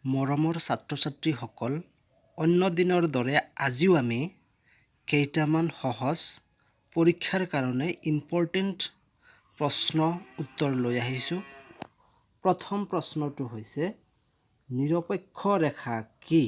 মৰমৰ ছাত্ৰ ছাত্ৰীসকল, অন্য দিনৰ দৰে আজিও আমি কেইটামান সহজ পৰীক্ষাৰ কাৰণে ইম্পৰ্টেণ্ট প্ৰশ্ন উত্তৰ লৈ আহিছোঁ। প্ৰথম প্ৰশ্নটো হৈছে নিৰপেক্ষ ৰেখা কি?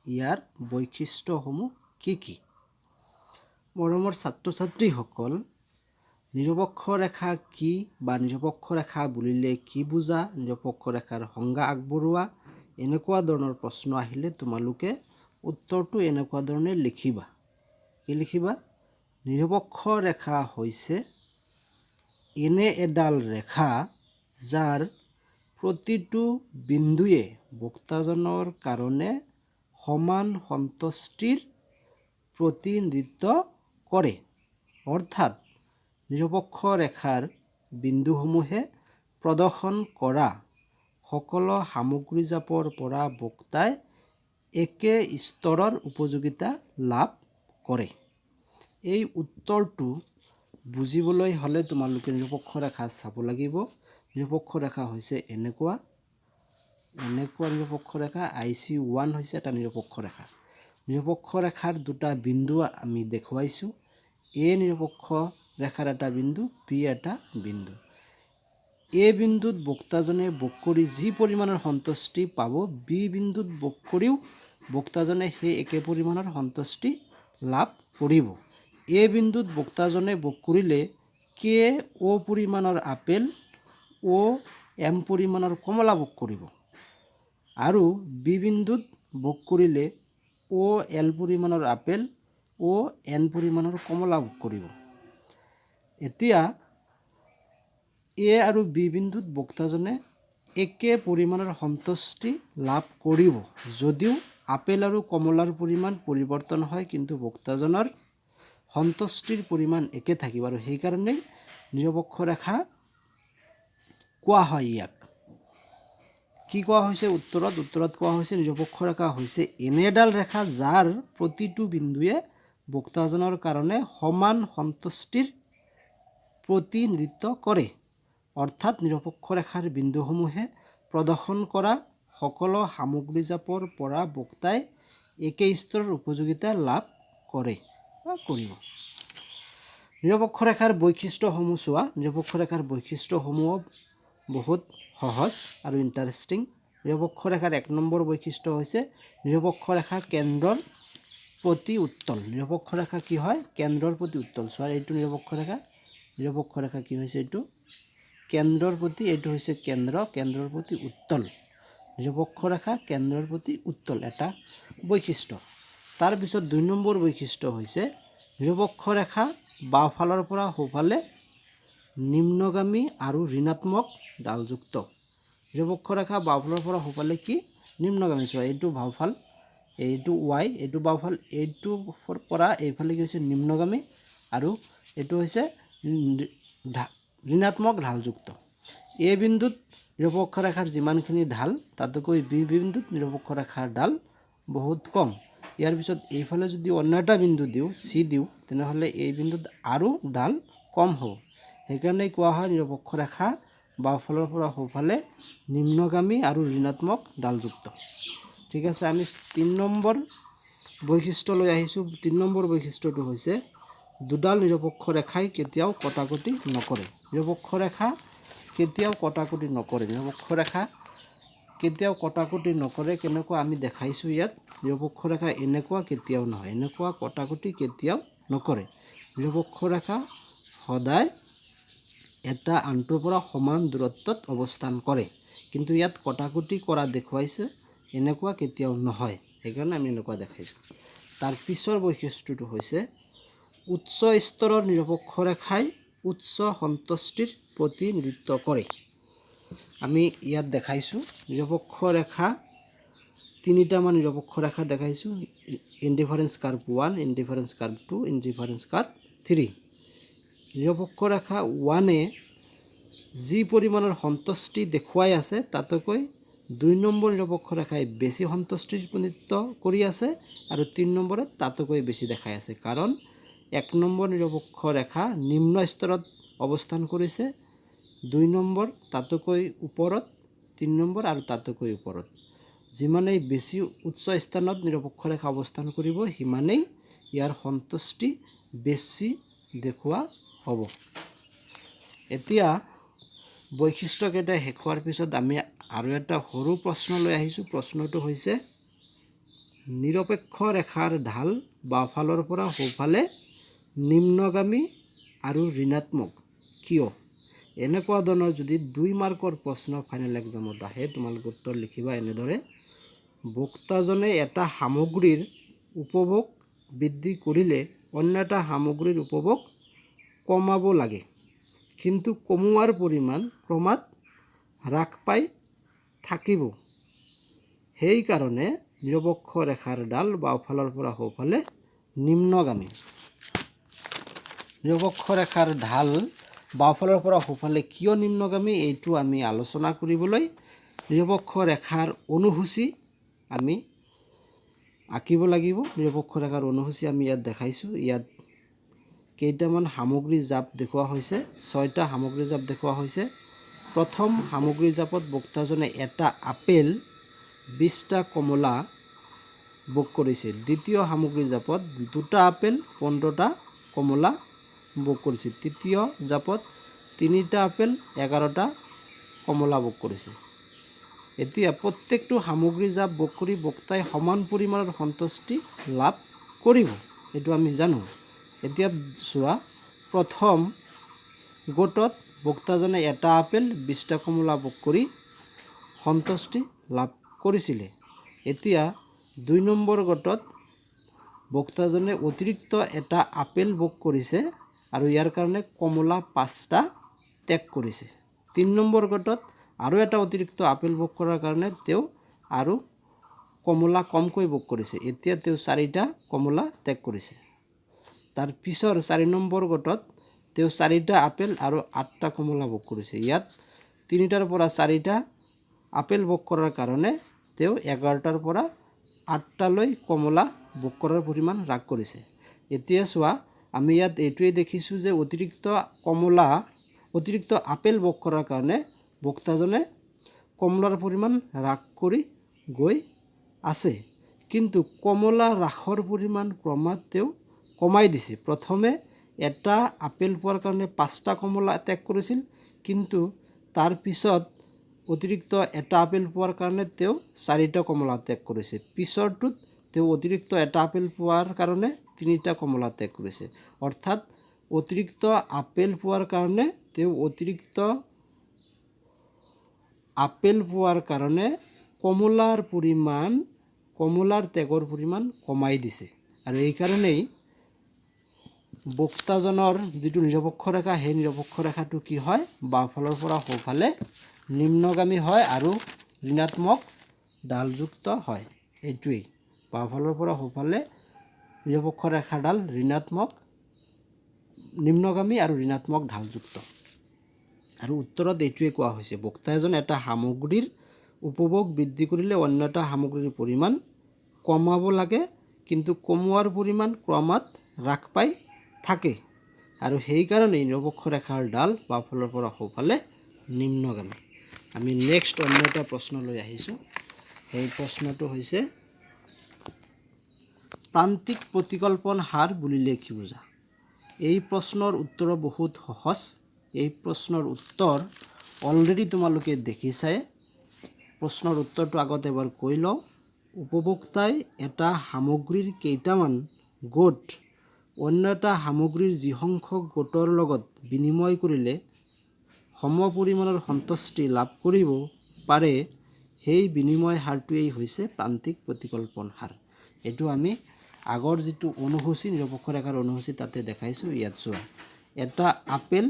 ইয়াৰ বৈশিষ্ট্যসমূহ কি কি? মৰমৰ ছাত্ৰ ছাত্ৰীসকল, নিৰপেক্ষ ৰেখা কি বা নিৰপেক্ষ ৰেখা বুলিলে কি বুজা, নিৰপেক্ষ ৰেখাৰ সংজ্ঞা আগবঢ়োৱা, এনেকুৱা ধৰণৰ প্ৰশ্ন আহিলে তোমালোকে উত্তৰটো এনেকুৱা ধৰণে লিখিবা। কি লিখিবা? নিৰপেক্ষ ৰেখা হৈছে এনে এডাল ৰেখা যাৰ প্ৰতিটো বিন্দুৱে বক্তাজনৰ কাৰণে সমান সন্তুষ্টিৰ প্ৰতিনিধিত্ব কৰে। অৰ্থাৎ নিৰপেক্ষ ৰেখাৰ বিন্দুসমূহে প্ৰদৰ্শন কৰা সকলো সামগ্ৰীজাপৰ পৰা বক্তাই একে স্তৰৰ উপযোগিতা লাভ কৰে। এই উত্তৰটো বুজিবলৈ হ'লে তোমালোকে নিৰপেক্ষ ৰেখা চাব লাগিব। নিৰপেক্ষ ৰেখা হৈছে এনেকুৱা নিৰপেক্ষ ৰেখা। IC1 হৈছে এটা নিৰপেক্ষ ৰেখা। নিৰপেক্ষ ৰেখাৰ দুটা বিন্দু আমি দেখুৱাইছোঁ। A নিৰপেক্ষ ৰেখাৰ এটা বিন্দু, B এটা বিন্দু। A বিন্দুত বক্তাজনে বক কৰি যি পৰিমাণৰ সন্তুষ্টি পাব, B বিন্দুত বক কৰিও বক্তাজনে সেই একে পৰিমাণৰ সন্তুষ্টি লাভ কৰিব। A বিন্দুত বক্তাজনে বক কৰিলে K O পৰিমাণৰ আপেল, O M পৰিমাণৰ কমলা বক কৰিব। আৰু B বিন্দুত বক কৰিলে O L পৰিমাণৰ আপেল, O N পৰিমাণৰ কমলা বক কৰিব। এতিয়া A আৰু B বিন্দুত বক্তাজনে একে পৰিমাণৰ সন্তুষ্টি লাভ কৰিব যদিও আপেল আৰু কমলাৰ পৰিমাণ পৰিৱৰ্তন হয়, কিন্তু বক্তাজনৰ সন্তুষ্টিৰ পৰিমাণ একে থাকিব। আৰু সেইকাৰণে নিৰপেক্ষ ৰেখা কোৱা হয় ইয়াক। কি কোৱা হৈছে উত্তৰত কোৱা হৈছে নিৰপেক্ষ ৰেখা হৈছে এনে এডাল ৰেখা যাৰ প্ৰতিটো বিন্দুৱে বক্তাজনৰ কাৰণে সমান সন্তুষ্টিৰ প্ৰতিনিধিত্ব কৰে। অৰ্থাৎ নিৰপেক্ষ ৰেখাৰ বিন্দুসমূহে প্ৰদৰ্শন কৰা সকলো সামগ্ৰীজাপৰ পৰা বক্তাই একে স্তৰৰ উপযোগিতা লাভ কৰে বা কৰিব। নিৰপেক্ষ ৰেখাৰ বৈশিষ্ট্যসমূহ চোৱা। নিৰপেক্ষ ৰেখাৰ বৈশিষ্ট্যসমূহ বহুত সহজ আৰু ইণ্টাৰেষ্টিং। নিৰপেক্ষ ৰেখাৰ 1 নম্বৰ বৈশিষ্ট্য হৈছে নিৰপেক্ষ ৰেখা কেন্দ্ৰৰ প্ৰতি উত্তল। নিৰপেক্ষ ৰেখা কি হয়? কেন্দ্ৰৰ প্ৰতি উত্তল। চোৱা, এইটো নিৰপেক্ষ ৰেখা। নিৰপেক্ষ ৰেখা কি হৈছে? এইটো কেন্দ্ৰৰ প্ৰতি, এইটো হৈছে কেন্দ্ৰৰ প্ৰতি উত্তল। নিৰপেক্ষ ৰেখা কেন্দ্ৰৰ প্ৰতি উত্তল এটা বৈশিষ্ট্য। তাৰপিছত 2 নম্বৰ বৈশিষ্ট্য হৈছে নিৰপেক্ষ ৰেখা বাওঁফালৰ পৰা সোঁফালে নিম্নগামী আৰু ঋণাত্মক ঢালযুক্ত। নিৰপেক্ষ ৰেখা বাওঁফালৰ পৰা সোঁফালে কি? নিম্নগামী। চোৱা, এইটো বাওঁফাল, এইটো Y, এইটো বাওঁফাল, এইটোৰ পৰা এইফালে কি হৈছে? নিম্নগামী, আৰু এইটো হৈছে ঋণাত্মক ঢালযুক্ত। A বিন্দুত নিৰপেক্ষ ৰেখাৰ যিমানখিনি ঢাল তাতকৈ B বিন্দুত নিৰপেক্ষ ৰেখাৰ ঢাল বহুত কম। ইয়াৰ পিছত এইফালে যদি অন্য এটা বিন্দু দিওঁ, C দিওঁ, তেনেহ'লে এই বিন্দুত আৰু ঢাল কম হ'ব। সেইকাৰণে কোৱা হয় নিৰপেক্ষ ৰেখা বাওঁফালৰ পৰা সোঁফালে নিম্নগামী আৰু ঋণাত্মক ঢালযুক্ত। ঠিক আছে, আমি 3 নম্বৰ বৈশিষ্ট্য লৈ আহিছোঁ। 3 নম্বৰ বৈশিষ্ট্যটো হৈছে দুডাল নিৰপেক্ষ ৰেখাই কেতিয়াও কটাকটি নকৰে। নিৰপেক্ষ ৰেখা কেতিয়াও কটাকটি নকৰে। নিৰপেক্ষ ৰেখা কেতিয়াও কটাকটি নকৰে। কেনেকুৱা আমি দেখাইছোঁ ইয়াত। নিৰপেক্ষ ৰেখা এনেকুৱা কেতিয়াও নহয়, এনেকুৱা কটাকটি কেতিয়াও নকৰে। নিৰপেক্ষ ৰেখা সদায় এটা আনটোৰ পৰা সমান দূৰত্বত অৱস্থান কৰে। কিন্তু ইয়াত কটাকটি কৰা দেখুৱাইছে, এনেকুৱা কেতিয়াও নহয়। সেইকাৰণে আমি এনেকুৱা দেখাইছোঁ। তাৰ পিছৰ বৈশিষ্ট্যটো হৈছে উচ্চ স্তৰৰ নিৰপেক্ষ ৰেখাই উচ্চ সন্তুষ্টিৰ প্ৰতিনিধিত্ব কৰে। আমি ইয়াত দেখাইছোঁ নিৰপেক্ষ ৰেখা 3টামান নিৰপেক্ষ ৰেখা দেখাইছোঁ। ইনডিফাৰেঞ্চ কাৰ্ভ 1, ইনডিফাৰেঞ্চ কাৰ্ভ 2, ইনডিফাৰেঞ্চ কাৰ্ভ 3। নিৰপেক্ষ ৰেখা 1এ যি পৰিমাণৰ সন্তুষ্টি দেখুৱাই আছে তাতকৈ 2 নম্বৰ নিৰপেক্ষ ৰেখাই বেছি সন্তুষ্টিৰ প্ৰতিনিধিত্ব কৰি আছে, আৰু 3 নম্বৰত তাতকৈ বেছি দেখাই আছে। কাৰণ 1 নম্বৰ নিৰপেক্ষ ৰেখা নিম্ন স্তৰত অৱস্থান কৰিছে, 2 নম্বৰ তাতকৈ ওপৰত, 3 নম্বৰ আৰু তাতকৈ ওপৰত। যিমানেই বেছি উচ্চ স্থানত নিৰপেক্ষ ৰেখা অৱস্থান কৰিব সিমানেই ইয়াৰ সন্তুষ্টি বেছি দেখুওৱা হ'ব। এতিয়া বৈশিষ্ট্যকেইটা শেষ হোৱাৰ পিছত আমি আৰু এটা সৰু প্ৰশ্ন লৈ আহিছোঁ। প্ৰশ্নটো হৈছে নিৰপেক্ষ ৰেখাৰ ঢাল বাওঁফালৰ পৰা সোঁফালে নিম্নগামী আৰু ঋণাত্মক কিয়? এনেকুৱা ধৰণৰ যদি 2 মাৰ্কৰ প্ৰশ্ন ফাইনেল এক্সামত আহে তোমালোকে উত্তৰ লিখিবা এনেদৰে। বক্তাজনে এটা সামগ্ৰীৰ উপভোগ বৃদ্ধি কৰিলে অন্য এটা সামগ্ৰীৰ উপভোগ কমাব লাগে, কিন্তু কমোৱাৰ পৰিমাণ ক্ৰমাৎ হ্ৰাস পাই থাকিব। সেইকাৰণে নিৰপেক্ষ ৰেখাৰ ডাল বাওঁফালৰ পৰা সোঁফালে নিম্নগামী। নিৰপেক্ষ ৰেখাৰ ঢাল বাওঁফালৰ পৰা সোঁফালে কিয় নিম্নগামী এইটো আমি আলোচনা কৰিবলৈ নিৰপেক্ষ ৰেখাৰ অনুসূচী আমি আঁকিব লাগিব। নিৰপেক্ষ ৰেখাৰ অনুসূচী আমি ইয়াত দেখাইছোঁ। ইয়াত কেইটামান সামগ্ৰী জাপ দেখুওৱা হৈছে, 6টা সামগ্ৰী জাপ দেখুওৱা হৈছে। প্ৰথম সামগ্ৰী জাপত বক্তাজনে এটা আপেল 20টা কমলা ভোগ কৰিছে। দ্বিতীয় সামগ্ৰী জাপত 2টা আপেল 15টা কমলা ভোগ কৰিছে। তৃতীয় জাপত 3টা আপেল 11টা কমলা ভোগ কৰিছে। এতিয়া প্ৰত্যেকটো সামগ্ৰী জাপ ভোগ কৰি বক্তাই সমান পৰিমাণৰ সন্তুষ্টি লাভ কৰিব, এইটো আমি জানো। এতিয়া চোৱা, প্ৰথম গোটত বক্তাজনে এটা আপেল 20টা কমলা ভোগ কৰি সন্তুষ্টি লাভ কৰিছিলে। এতিয়া 2 নম্বৰ গোটত বক্তাজনে অতিৰিক্ত এটা আপেল ভোগ কৰিছে আৰু ইয়াৰ কাৰণে কমলা 5টা ত্যাগ কৰিছে। 3 নম্বৰ গোটত আৰু এটা অতিৰিক্ত আপেল ভোগ কৰাৰ কাৰণে তেওঁ আৰু কমলা কমকৈ ভোগ কৰিছে। এতিয়া তেওঁ 4টা কমলা ত্যাগ কৰিছে। তাৰ পিছৰ 4 নম্বৰ গোটত তেওঁ 4টা আপেল আৰু 8টা কমলা ভোগ কৰিছে। ইয়াত 3টাৰ পৰা 4টা আপেল ভোগ কৰাৰ কাৰণে তেওঁ 11টাৰ পৰা 8টালৈ কমলা ভোগ কৰাৰ পৰিমাণ হ্ৰাস কৰিছে। এতিয়া চোৱা, আমি ইয়াত এইটোৱে দেখিছোঁ যে অতিৰিক্ত আপেল ভোগ কৰাৰ কাৰণে বক্তাজনে কমলাৰ পৰিমাণ হ্ৰাস কৰি গৈ আছে, কিন্তু কমলা হ্ৰাসৰ পৰিমাণ ক্ৰমাৎ তেওঁ কমাই দিছে। প্ৰথমে এটা আপেল পোৱাৰ কাৰণে 5টা কমলা ত্যাগ কৰিছিল, কিন্তু তাৰ পিছত অতিৰিক্ত এটা আপেল পোৱাৰ কাৰণে তেওঁ 4টা কমলা ত্যাগ কৰিছে। পিছৰটোত তেওঁ অতিৰিক্ত এটা আপেল পোৱাৰ কাৰণে 3টা কমলা ত্যাগ কৰিছে। অৰ্থাৎ অতিৰিক্ত আপেল পোৱাৰ কাৰণে তেওঁ কমলাৰ ত্যাগৰ পৰিমাণ কমাই দিছে। আৰু এইকাৰণেই বক্তাজনৰ যিটো নিৰপেক্ষ ৰেখা, সেই নিৰপেক্ষ ৰেখাটো কি হয়, বাওঁফালৰ পৰা সোঁফালে নিম্নগামী হয় আৰু ঋণাত্মক ঢালযুক্ত হয়। এইটোৱেই, বাওঁফালৰ পৰা সোঁফালে নিৰপেক্ষ ৰেখাডাল নিম্নগামী আৰু ঋণাত্মক ঢালযুক্ত। আৰু উত্তৰত এইটোৱে কোৱা হৈছে, বক্তা এজন এটা সামগ্ৰীৰ উপভোগ বৃদ্ধি কৰিলে অন্য এটা সামগ্ৰীৰ পৰিমাণ কমাব লাগে, কিন্তু কমোৱাৰ পৰিমাণ ক্ৰমাৎ হ্ৰাস পাই থাকে। আৰু সেইকাৰণেই নিৰপেক্ষ ৰেখাৰ ডাল বাওঁফালৰ পৰা সোঁফালে নিম্নগামী। আমি নেক্সট অন্য এটা প্ৰশ্ন লৈ আহিছোঁ। সেই প্ৰশ্নটো হৈছে প্ৰান্তিক প্ৰতিকল্পন হাৰ বুলিলে কি বুজা? এই প্ৰশ্নৰ উত্তৰ বহুত সহজ। এই প্ৰশ্নৰ উত্তৰ অলৰেডি তোমালোকে দেখিছাই। প্ৰশ্নৰ উত্তৰটো আগত এবাৰ কৈ লওঁ। উপভোক্তাই এটা সামগ্ৰীৰ কেইটামান গোট অন্য এটা সামগ্ৰীৰ যিসংখ্যক গোটৰ লগত বিনিময় কৰিলে সম পৰিমাণৰ সন্তুষ্টি লাভ কৰিব পাৰে, সেই বিনিময় হাৰটোৱেই হৈছে প্ৰান্তিক প্ৰতিকল্পন হাৰ। এইটো আমি আগৰ যিটো অনুসূচী, নিৰপেক্ষ ৰেখাৰ অনুসূচী, তাতে দেখাইছোঁ। ইয়াত চোৱা, এটা আপেল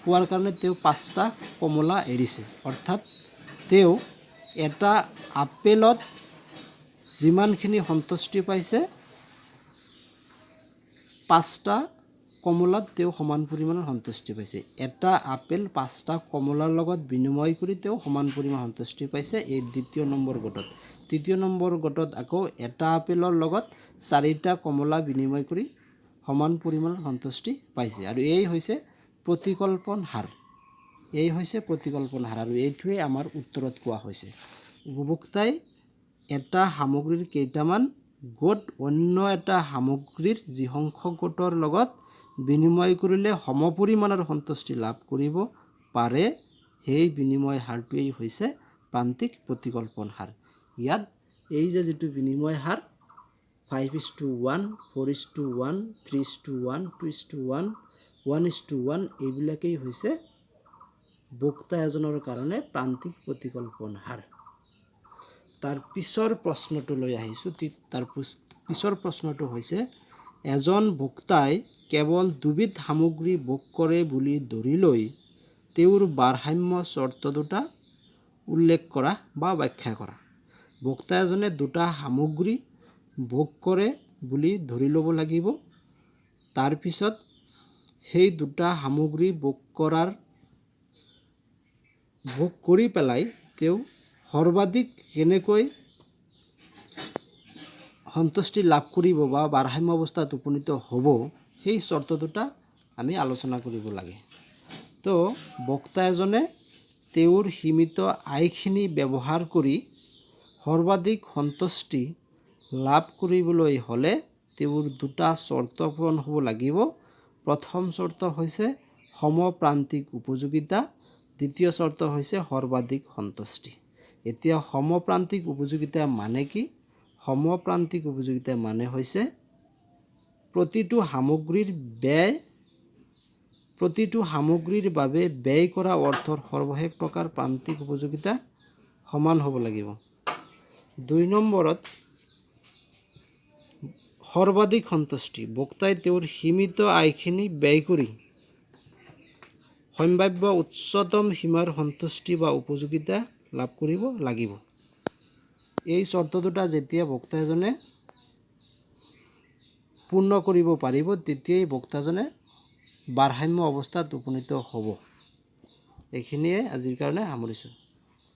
পোৱাৰ কাৰণে তেওঁ 5টা কমলা এৰিছে। অৰ্থাৎ তেওঁ এটা আপেলত যিমানখিনি সন্তুষ্টি পাইছে, 5টা কমলাত তেওঁ সমান পৰিমাণৰ সন্তুষ্টি পাইছে। এটা আপেল 5টা কমলাৰ লগত বিনিময় কৰি তেওঁ সমান পৰিমাণৰ সন্তুষ্টি পাইছে এই 2য় নম্বৰ গোটত। 3য় নম্বৰ গোটত আকৌ এটা আপেলৰ লগত 4টা কমলা বিনিময় কৰি সমান পৰিমাণৰ সন্তুষ্টি পাইছে। আৰু এই হৈছে প্ৰতিকল্পন হাৰ। আৰু এইটোৱে আমাৰ উত্তৰত কোৱা হৈছে। উপভোক্তাই এটা সামগ্ৰীৰ কেইটামান গোট অন্য এটা সামগ্ৰীৰ যি সংখ্যক গোটৰ লগত বিনিময় কৰিলে সমপৰিমাণৰ সন্তুষ্টি লাভ কৰিব পাৰে সেই বিনিময় হাৰটোৱেই হৈছে প্ৰান্তিক প্ৰতিকল্পন হাৰ। ইয়াত এই যে যিটো বিনিময় হাৰ 5:1, 4:1, 3:1, 2:1, 1:1 এইবিলাকেই হৈছে বক্তা এজনৰ কাৰণে প্ৰান্তিক প্ৰতিকল্পন হাৰ। তাৰ পিছৰ প্ৰশ্নটোলৈ আহিছোঁ। তাৰ পিছৰ প্ৰশ্নটো হৈছে এজন বক্তাই কেৱল দুবিধ সামগ্ৰী ভোগ কৰে বুলি ধৰি লৈ তেওঁৰ ভাৰসাম্য চৰ্ত দুটা উল্লেখ কৰা বা ব্যাখ্যা কৰা। বক্তা এজনে দুটা সামগ্ৰী ভোগ কৰে বুলি ধৰি ল'ব লাগিব। তাৰপিছত সেই দুটা সামগ্ৰী ভোগ কৰি পেলাই তেওঁ সৰ্বাধিক কেনেকৈ সন্তুষ্টি লাভ কৰিব বা ভাৰসাম্য অৱস্থাত উপনীত হ'ব সেই চৰ্ত দুটা আমি আলোচনা কৰিব লাগে। তো বক্তা এজনে তেওঁৰ সীমিত আয়খিনি ব্যৱহাৰ কৰি সৰ্বাধিক সন্তুষ্টি লাভ কৰিবলৈ হ'লে তেওঁৰ দুটা চৰ্ত পূৰণ হ'ব লাগিব। প্ৰথম চৰ্ত হৈছে সমপ্ৰান্তিক উপযোগিতা, দ্বিতীয় চৰ্ত হৈছে সৰ্বাধিক সন্তুষ্টি। এতিয়া সমপ্ৰান্তিক উপযোগিতা মানে কি? সমপ্ৰান্তিক উপযোগিতা মানে হৈছে প্ৰতিটো সামগ্ৰীৰ বাবে ব্যয় কৰা অৰ্থৰ সৰ্বশেষ টকাৰ প্ৰান্তিক উপযোগিতা সমান হ'ব লাগিব। 2 নম্বৰত সৰ্বাধিক সন্তুষ্টি। বক্তাই তেওঁৰ সীমিত আয়খিনি ব্যয় কৰি সম্ভাৱ্য উচ্চতম সীমাৰ সন্তুষ্টি বা উপযোগিতা লাভ কৰিব লাগিব। এই চৰ্ত দুটা যেতিয়া বক্তা এজনে পূৰ্ণ কৰিব পাৰিব তেতিয়াই বক্তাজনে ভাৰসাম্য অৱস্থাত উপনীত হ'ব। এইখিনিয়ে আজিৰ কাৰণে সামৰিছোঁ।